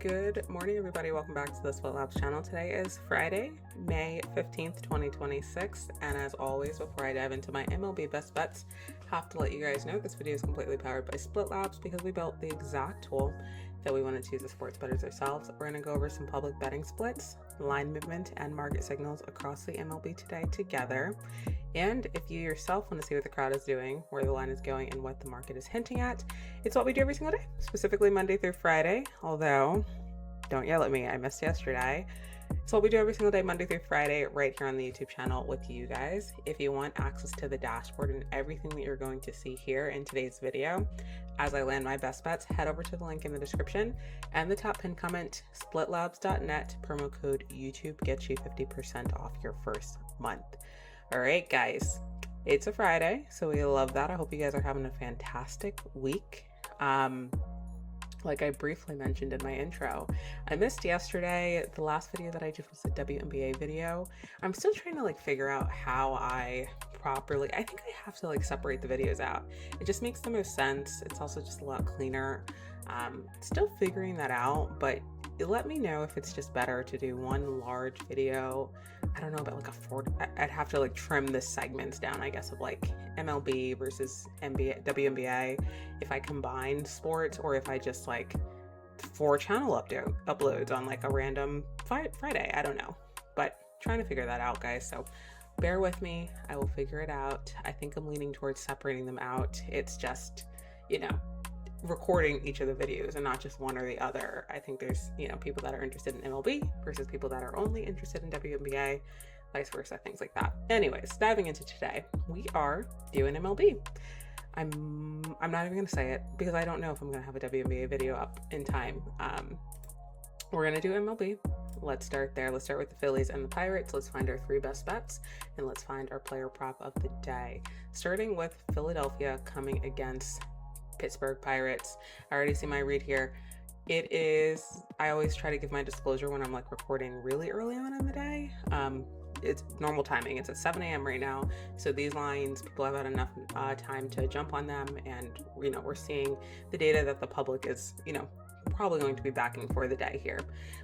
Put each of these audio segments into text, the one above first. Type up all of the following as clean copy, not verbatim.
Good morning, everybody. Welcome back to the Split Labs channel. Today is Friday, May 15th, 2026. And as always, before I dive into my MLB best bets, I have to let you guys know this video is completely powered by Split Labs because we built the exact tool that we wanted to use as sports bettors ourselves. We're going to go over some public betting splits, line movement, and market signals across the MLB today together. And if you yourself want to see what the crowd is doing, where the line is going, and what the market is hinting at, it's what we do every single day, specifically Monday through Friday. Although, don't yell at me, I missed yesterday. It's what we do every single day, Monday through Friday, right here on the YouTube channel with you guys. If you want access to the dashboard and everything that you're going to see here in today's video, as I land my best bets, head over to the link in the description and the top pinned comment, splitlabs.net, promo code YouTube gets you 50% off your first month. All right, guys, it's a Friday, so we love that. I hope you guys are having a fantastic week. Like I briefly mentioned in my intro, I missed yesterday. The last video that I did was a WNBA video. I'm still trying to figure out how I think I have to separate the videos out. It just makes the most sense. It's also just a lot cleaner. Still figuring that out, but let me know if it's just better to do one large video. I don't know about I'd have to trim the segments down, I guess, of MLB versus WNBA if I combine sports, or if I just 4 channel uploads on a random Friday. I don't know, but trying to figure that out, guys. So bear with me. I will figure it out. I think I'm leaning towards separating them out. It's just, recording each of the videos and not just one or the other. I think there's, people that are interested in MLB versus people that are only interested in WNBA, vice versa, things like that. Anyways, diving into today, we are doing MLB. I'm not even going to say it because I don't know if I'm going to have a WNBA video up in time. We're going to do MLB. Let's start there. Let's start with the Phillies and the Pirates. Let's find our 3 best bets, and let's find our player prop of the day. Starting with Philadelphia coming against Pittsburgh Pirates. I already see my read here. It is, I always try to give my disclosure when I'm recording really early on in the day. It's normal timing. It's at 7 a.m. right now. So these lines, people have had enough time to jump on them. And, we're seeing the data that the public is, probably going to be backing for the day here.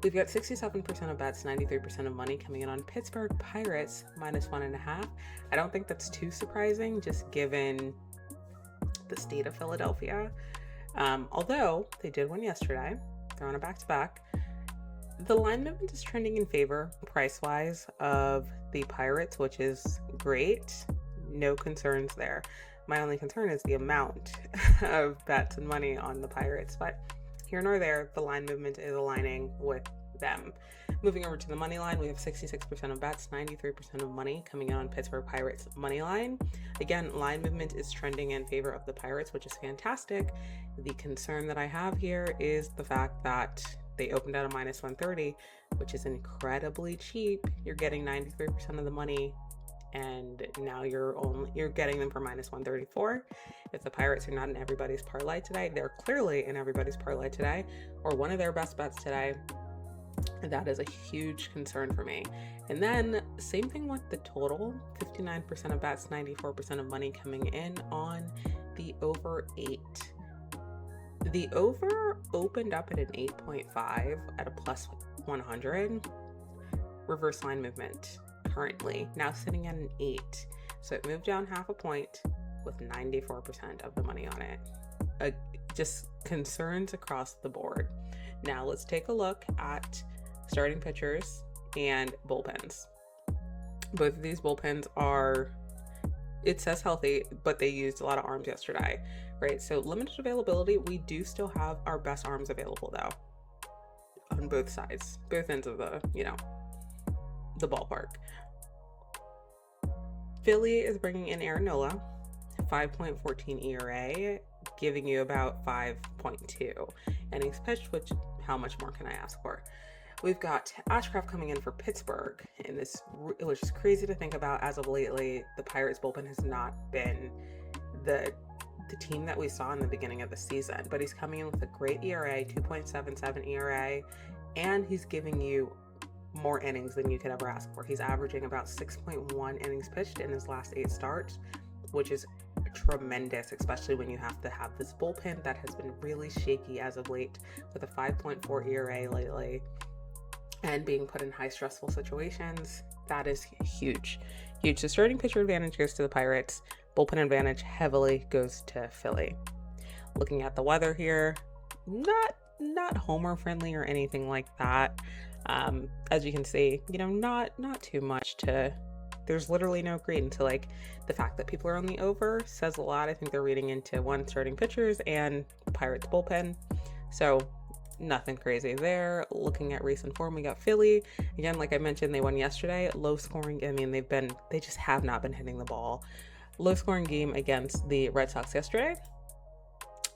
We've got 67% of bets, 93% of money coming in on Pittsburgh Pirates -1.5. I don't think that's too surprising, just given the state of Philadelphia. Although they did win yesterday, they're on a back-to-back. The line movement is trending in favor, price-wise, of the Pirates, which is great. No concerns there. My only concern is the amount of bets and money on the Pirates, but here nor there, the line movement is aligning with them. Moving over to the money line, we have 66% of bets, 93% of money coming in on Pittsburgh Pirates money line. Again, line movement is trending in favor of the Pirates, which is fantastic. The concern that I have here is the fact that they opened at a -130, which is incredibly cheap. You're getting 93% of the money, and now you're getting them for -134. If the Pirates are not in everybody's parlay today, they're clearly in everybody's parlay today, or one of their best bets today. That is a huge concern for me. And then same thing with the total, 59% of bets, 94% of money coming in on the over 8. The over opened up at an 8.5 at a +100. Reverse line movement currently now sitting at an 8. So it moved down half a point with 94% of the money on it. Just concerns across the board. Now let's take a look at starting pitchers and bullpens. Both of these bullpens are, it says healthy, but they used a lot of arms yesterday, right? So limited availability. We do still have our best arms available though, on both sides, both ends of the, the ballpark. Philly is bringing in Aaron Nola, 5.14 ERA, giving you about 5.2 innings pitched, which how much more can I ask for? We've got Ashcraft coming in for Pittsburgh, and which is crazy to think about. As of lately, the Pirates bullpen has not been the team that we saw in the beginning of the season, but he's coming in with a great ERA, 2.77 ERA, and he's giving you more innings than you could ever ask for. He's averaging about 6.1 innings pitched in his last 8 starts, which is tremendous, especially when you have to have this bullpen that has been really shaky as of late, with a 5.4 ERA lately and being put in high stressful situations. That is huge. So starting pitcher advantage goes to the Pirates. Bullpen advantage heavily goes to Philly. Looking at the weather here, not homer friendly or anything like that. As you can see, not too much to. There's literally no green. So like the fact that people are on the over says a lot. I think they're reading into one, starting pitchers and the Pirates bullpen. So nothing crazy there. Looking at recent form, we got Philly. Again, like I mentioned, they won yesterday. Low scoring. I mean, they just have not been hitting the ball. Low scoring game against the Red Sox yesterday.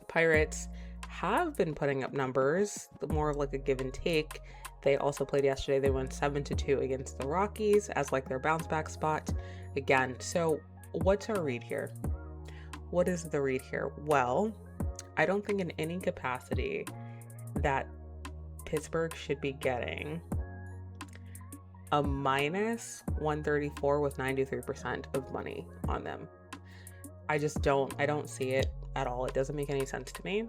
Pirates have been putting up numbers, more of like a give and take. They also played yesterday. They won 7-2 against the Rockies as like their bounce back spot again. So what's our read here? What is the read here? Well, I don't think in any capacity that Pittsburgh should be getting a minus 134 with 93% of money on them. I don't see it at all. It doesn't make any sense to me.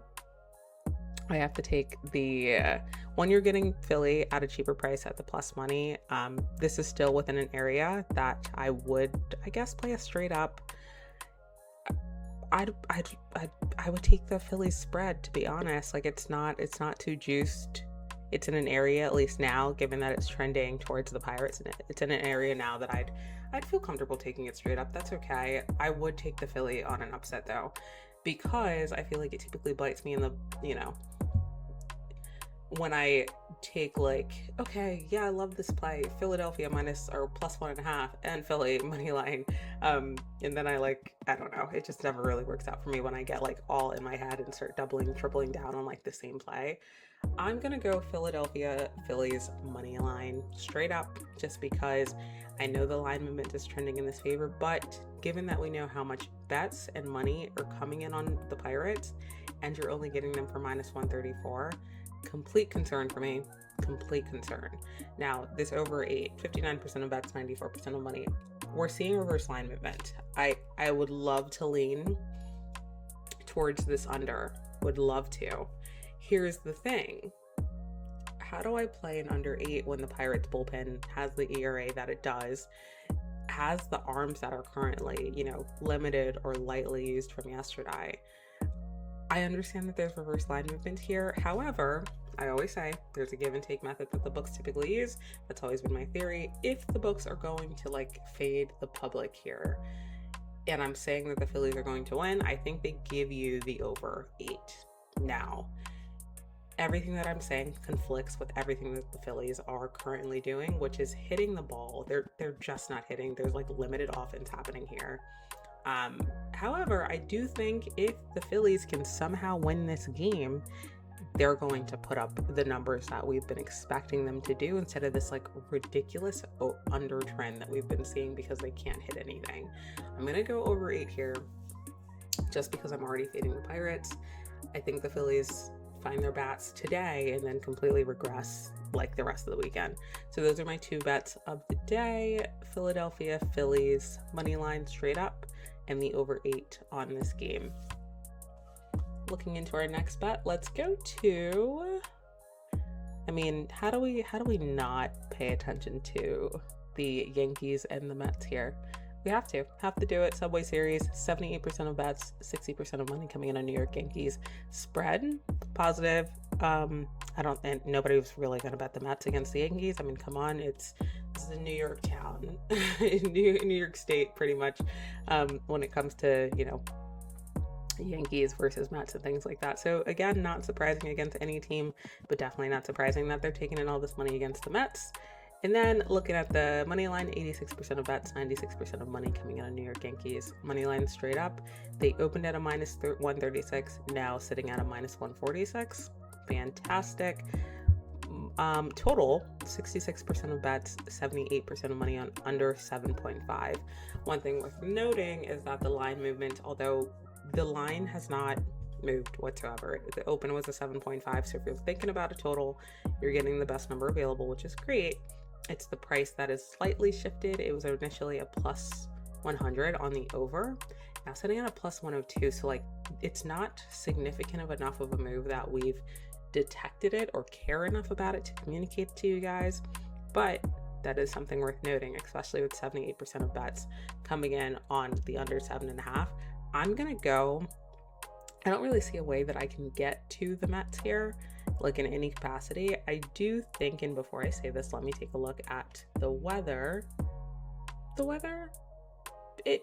I have to take the when you're getting Philly at a cheaper price at the plus money. This is still within an area that I would, I guess, play a straight up. I would take the Phillies spread, to be honest. Like it's not too juiced. It's in an area, at least now, given that it's trending towards the Pirates, and it's in an area now that I'd feel comfortable taking it straight up. That's okay. I would take the Philly on an upset though, because I feel like it typically bites me in the, when I take like, okay, yeah, I love this play, Philadelphia minus or plus 1.5 and Philly money line. And then I don't know, it just never really works out for me when I get like all in my head and start doubling, tripling down on like the same play. I'm going to go Philadelphia Phillies money line straight up, just because I know the line movement is trending in this favor, but given that we know how much bets and money are coming in on the Pirates and you're only getting them for minus 134, complete concern for me. Complete concern. Now, this over 8, 59% of bets, 94% of money. We're seeing reverse line movement. I would love to lean towards this under. Would love to. Here's the thing. How do I play an under 8 when the Pirates bullpen has the ERA that it does, has the arms that are currently, limited or lightly used from yesterday? I understand that there's reverse line movement here. However, I always say there's a give and take method that the books typically use. That's always been my theory. If the books are going to fade the public here, and I'm saying that the Phillies are going to win, I think they give you the over 8. Now, everything that I'm saying conflicts with everything that the Phillies are currently doing, which is hitting the ball. They're just not hitting. There's limited offense happening here. However, I do think if the Phillies can somehow win this game, they're going to put up the numbers that we've been expecting them to do, instead of this ridiculous under trend that we've been seeing because they can't hit anything. I'm going to go over 8 here just because I'm already fading the Pirates. I think the Phillies find their bats today and then completely regress like the rest of the weekend. So those are my 2 bets of the day. Philadelphia Phillies money line straight up and the over 8 on this game. Looking into our next bet, let's go to, how do we not pay attention to the Yankees and the Mets here? We have to do it. Subway Series, 78% of bets, 60% of money coming in on New York Yankees. Spread, positive. And nobody was really going to bet the Mets against the Yankees. Come on, this is a New York town, New York State, pretty much, when it comes to, Yankees versus Mets and things like that. So again, not surprising against any team, but definitely not surprising that they're taking in all this money against the Mets. And then looking at the money line, 86% of bets, 96% of money coming in on New York Yankees. Money line straight up. They opened at a minus 136, now sitting at a minus 146. Fantastic. Total, 66% of bets, 78% of money on under 7.5. One thing worth noting is that the line movement, although the line has not moved whatsoever. The open was a 7.5, so if you're thinking about a total, you're getting the best number available, which is great. It's the price that is slightly shifted. It was initially a plus 100 on the over. now sitting at a plus 102. So like, it's not significant of enough of a move that we've detected it or care enough about it to communicate to you guys, but that is something worth noting, especially with 78% of bets coming in on the under 7.5. I'm gonna go, I don't really see a way that I can get to the Mets here, like in any capacity. I do think, and before I say this, let me take a look at the weather. It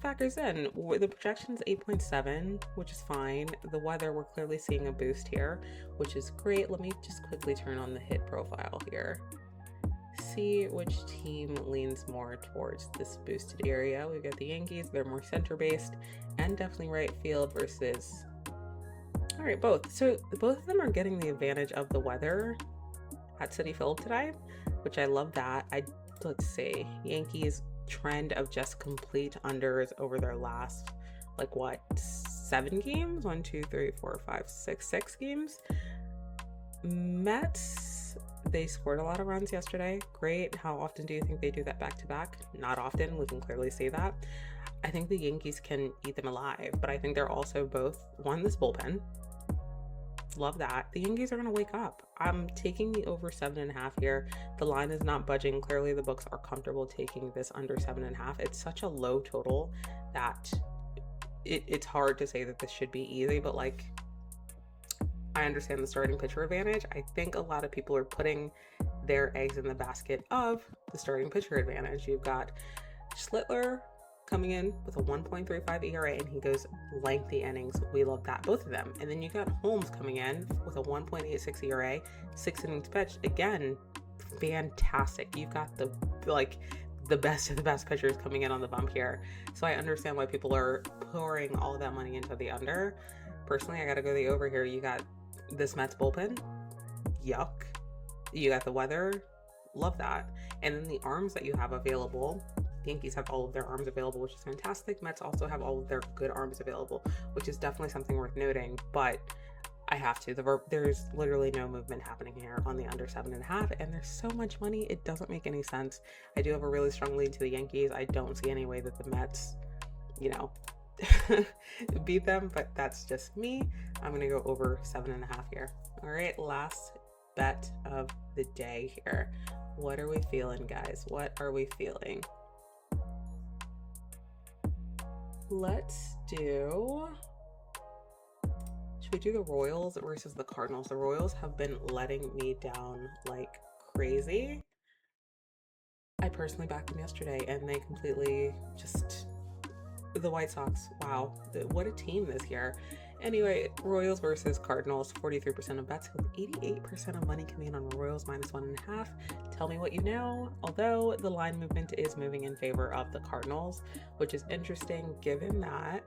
factors in. The projection's 8.7, which is fine. The weather, we're clearly seeing a boost here, which is great. Let me just quickly turn on the hit profile here. See which team leans more towards this boosted area. We've got the Yankees, they're more center based, and definitely right field versus, all right, both. So both of them are getting the advantage of the weather at Citi Field today, which I love that. Let's see, Yankees trend of just complete unders over their last, like, what, 7 games? 1, 2, 3, 4, 5, 6 games. Mets, they scored a lot of runs yesterday. Great. How often do you think they do that back to back? Not often. We can clearly see that. I think the Yankees can eat them alive, but I think they're also both, one, this bullpen. Love that. The Yankees are going to wake up. I'm taking the over 7.5 here. The line is not budging. Clearly the books are comfortable taking this under 7.5. It's such a low total that it's hard to say that this should be easy, but like, I understand the starting pitcher advantage. I think a lot of people are putting their eggs in the basket of the starting pitcher advantage. You've got Schlittler coming in with a 1.35 ERA, and he goes lengthy innings. We love that, both of them. And then you got Holmes coming in with a 1.86 ERA, 6 innings pitched. Again, fantastic. You've got the best of the best pitchers coming in on the bump here. So I understand why people are pouring all of that money into the under. Personally, I got to go the over here. You got this Mets bullpen, yuck. You got the weather, love that. And then the arms that you have available, Yankees have all of their arms available, which is fantastic. Mets also have all of their good arms available, which is definitely something worth noting. But I have to. There's literally no movement happening here on the under 7.5, and there's so much money, it doesn't make any sense. I do have a really strong lead to the Yankees. I don't see any way that the Mets, beat them, but that's just me. I'm gonna go over 7.5 here. All right, last bet of the day here. What are we feeling, guys? What are we feeling? Let's do, should we do the Royals versus the Cardinals? The Royals have been letting me down like crazy. I personally backed them yesterday and they completely just, the White Sox, wow, what a team this year. Anyway, Royals versus Cardinals, 43% of bets with 88% of money coming in on Royals minus 1.5. Tell me what you know. Although the line movement is moving in favor of the Cardinals, which is interesting given that,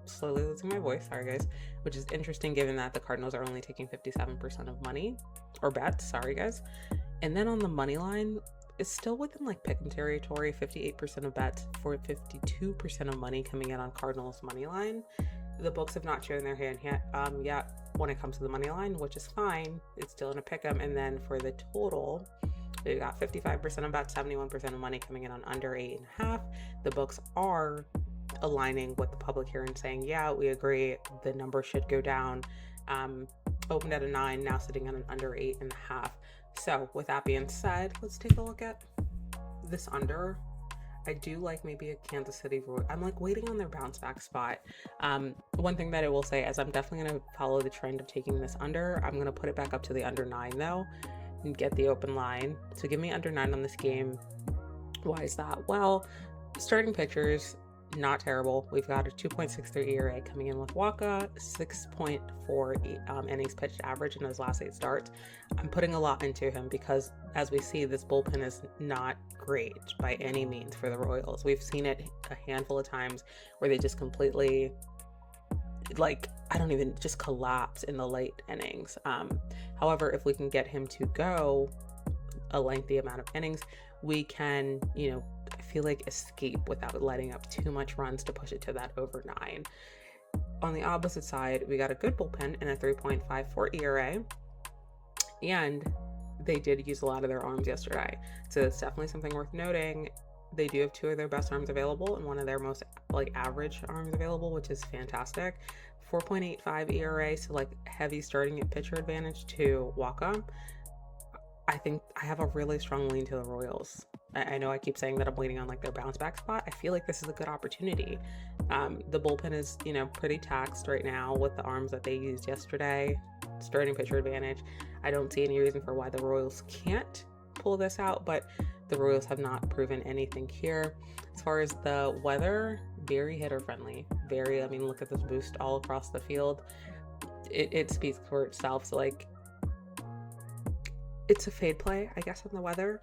slowly losing my voice, sorry guys, which is interesting given that the Cardinals are only taking 57% of money, or bets, sorry guys. And then on the money line, it's still within like pick 'em territory, 58% of bets for 52% of money coming in on Cardinals money line. The books have not shown their hand yet when it comes to the money line, which is fine. It's still in a pick 'em. And then for the total, we got 55% of bets, 71% of money coming in on under 8.5. The books are aligning with the public here and saying, yeah, we agree, the number should go down. Opened at a 9, now sitting at an under 8.5. So with that being said, let's take a look at this under. I do like maybe a Kansas City. I'm like waiting on their bounce back spot. One thing that I will say is I'm definitely going to follow the trend of taking this under. I'm going to put it back up to the under 9 though and get the open line. So give me under 9 on this game. Why is that? Well, starting pitchers, not terrible. We've got a 2.63 ERA coming in with Waka, 6.4 innings pitched average in his last 8 starts. I'm putting a lot into him because, as we see, this bullpen is not great by any means for the Royals. We've seen it a handful of times where they just completely, just collapse in the late innings. However, if we can get him to go a lengthy amount of innings, we can, I feel like escape without letting up too much runs to push it to that over 9. On the opposite side, we got a good bullpen and a 3.54 ERA, and they did use a lot of their arms yesterday. So it's definitely something worth noting. They do have two of their best arms available and one of their most like average arms available, which is fantastic. 4.85 ERA, so like heavy starting at pitcher advantage to Waka. I think I have a really strong lean to the Royals. I know I keep saying that I'm waiting on like their bounce back spot. I feel like this is a good opportunity. The bullpen is, pretty taxed right now with the arms that they used yesterday. Starting pitcher advantage. I don't see any reason for why the Royals can't pull this out, but the Royals have not proven anything here. As far as the weather, very hitter friendly. Look at this boost all across the field. It speaks for itself. So like, it's a fade play, I guess, on the weather.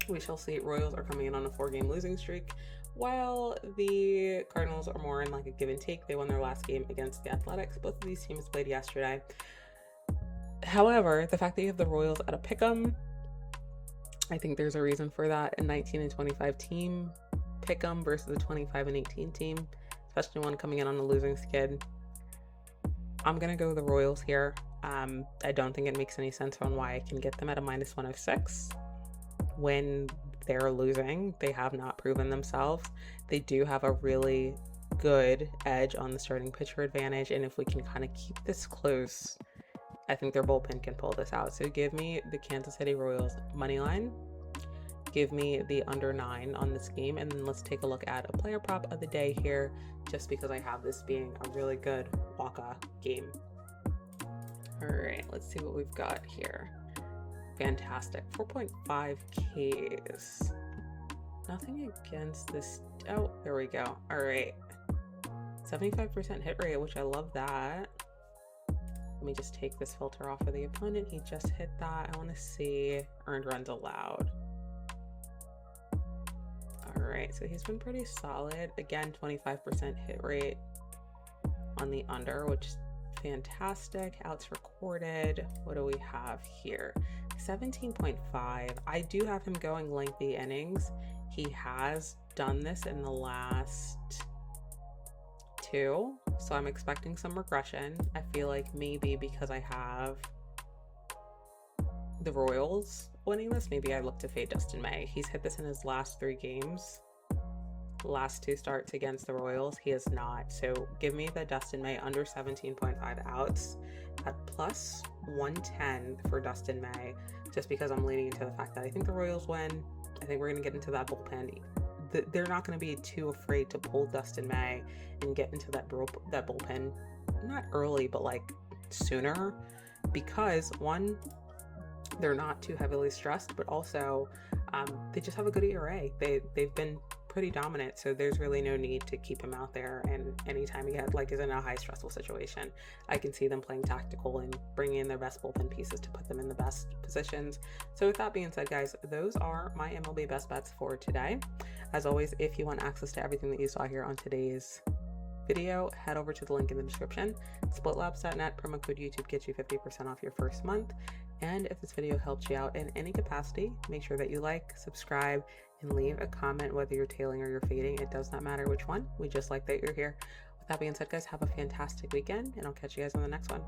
We shall see. Royals are coming in on a 4-game losing streak, while the Cardinals are more in like a give and take. They won their last game against the Athletics. Both of these teams played yesterday. However, the fact that you have the Royals at a pick'em, I think there's a reason for that. A 19 and 25 team pick'em versus a 25 and 18 team, especially one coming in on a losing skid. I'm gonna go with the Royals here. I don't think it makes any sense on why I can get them at a -106 when they're losing. They have not proven themselves. They do have a really good edge on the starting pitcher advantage, and if we can kind of keep this close, I think their bullpen can pull this out. So give me the Kansas City Royals money line. Give me the under 9 on this game, and then let's take a look at a player prop of the day here, just because I have this being a really good Waka game. All right, let's see what we've got here. Fantastic. 4.5 Ks. Nothing against this. Oh, there we go. All right. 75% hit rate, which I love that. Let me just take this filter off of the opponent. He just hit that. I want to see earned runs allowed. All right, so he's been pretty solid. Again, 25% hit rate on the under, which is fantastic. Outs recorded. What do we have here? 17.5. I do have him going lengthy innings. He has done this in the last 2, so I'm expecting some regression. I feel like maybe because I have the Royals winning this, maybe I look to fade Dustin May. He's hit this in his last 3 games. Last 2 starts against the Royals, he has not. So give me the Dustin May under 17.5 outs at plus 110 for Dustin May, just because I'm leaning into the fact that I think the Royals win. I think we're going to get into that bullpen. They're not going to be too afraid to pull Dustin May and get into that bullpen, not early, but like sooner, because one, they're not too heavily stressed, but also they just have a good ERA. They've been pretty dominant, so there's really no need to keep him out there. And anytime he is in a high stressful situation, I can see them playing tactical and bringing in their best bullpen pieces to put them in the best positions. So with that being said, guys, those are my MLB best bets for today. As always, if you want access to everything that you saw here on today's video, head over to the link in the description. Splitlabs.net, promo code YouTube gets you 50% off your first month. And if this video helped you out in any capacity, make sure that you like, subscribe, and leave a comment, whether you're tailing or you're fading. It does not matter which one. We just like that you're here. With that being said, guys, have a fantastic weekend, and I'll catch you guys on the next one.